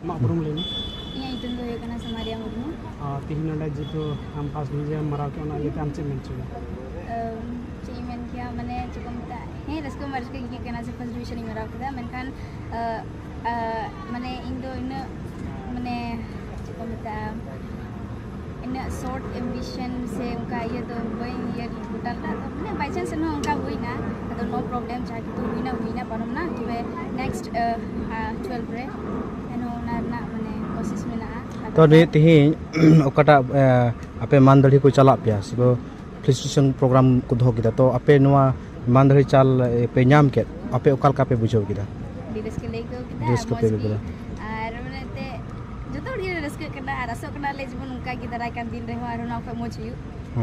माबरुम लेनी इया इतन दो ये कना समारिया मुर्मू तीन नंडा जीतो हम पास लीजिए मराव के ना ये काम से मिल चुका चीमेन क्या मने चुकमता हे रस्को मर्ज के ये कना से फर्स्ट डिवीजन में मराव कदा मेनखान मने इंदो इन मने चुकमता इन शॉर्ट एम्बिशन से उनका ये तो वही ये टोटल था तो मने बाय चांस नो उनका हुई ना तो नो प्रॉब्लम चाहे तो हुई ना परम ना तो नेक्स्ट 12 रे एनो ना मने कोशिश में ना तो ने तिही ओकाटा आपे मानदड़ी को चला पिया सो फेलिसिटेशन प्रोग्राम को दो किदा तो आपे नोआ मानदड़ी चाल पे नाम के आपे ओकाल का पे बुझो किदा डिस्क के लेको किदा डिस्क पे किदा आर मने ते जतो डी डिस्क करना आर असो करना ले जीवन उनका की तरह kan दिन रहो आर ना पे मोचियो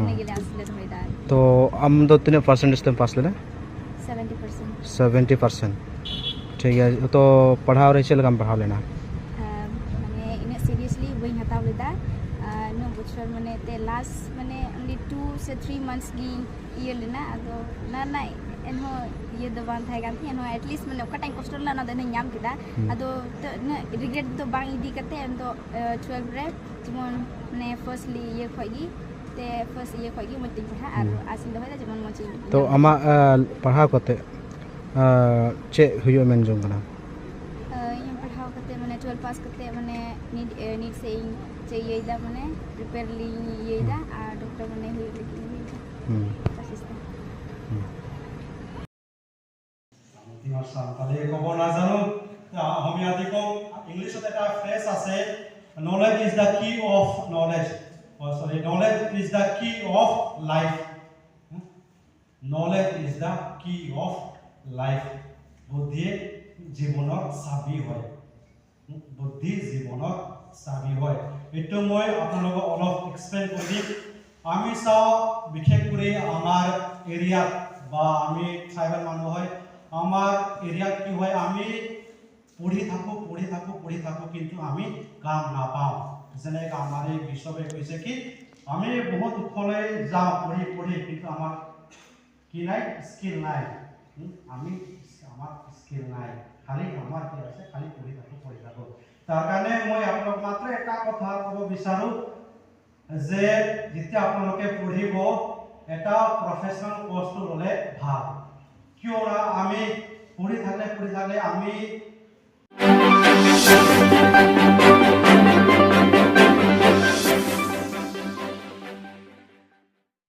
ने गेले असले समयदा तो हम दो 3% पास लेना 70% ठीक है तो पढ़ाओ रहे चल काम पढ़ाओ लेना माने इन सीरियसली वही हताव लेदा नो बचर माने ते लास्ट माने ओनली 2 से 3 मंथ्स की ये लेना अदो ना एनो ये दो बान थाय गान एनो एटलीस्ट माने ओका टाइम कष्ट ना दे नाम किदा अदो रिग्रेट तो बांग इदी कते एंदो 12 रे जेमन माने फर्स्टली ये खगी ते फर्स्ट ये खगी मति पढ़ा आर आसिन दो जेमन मचि तो आमा पढ़ाओ कते चे हुयो मेन जों कना yang पढ़ाओ कते माने 12 पास कते माने नीड से चाहिए दा माने प्रिपेयर ली ये दा आ डॉक्टर माने हुई लेकिन असिस्टेंट তিমার সান্তালে কব না জানো আমি আদি কম ইংলিশত এটা ফ্রেজ আছে knowledge is the key of knowledge knowledge is the key of life knowledge is the key of life বুদ্ধি জীৱনৰ চাবি হয় বুদ্ধি জীৱনৰ চাবি হয় এটো মই আপোনালোকক অলপ এক্সপ্লেইন কৰি আমি চাও বিশেষ কৰি আমাৰ এৰিয়াত বা আমি ট্ৰাইবেল মানুহ হয় আমার এরিয়াত কি হয় আমি পড়ি থাকো কিন্তু আমি কাম না পাও যেনে আমারে বিশ্ববে কইছে কি আমি বহুত উঠলে যাও পড়ি কিন্তু আমার কি নাই স্কিল নাই আমি আমার স্কিল নাই খালি আমার কি আছে খালি পড়ি থাকো তার কারণে মই আপোনাক মাত্র একটা কথা কব বিচাৰো যে যেতিয়া আপোনালোকে পঢ়িব এটা প্রফেশনাল কোর্স ললে ভাল क्यों ना आमी पूरी थाले आमी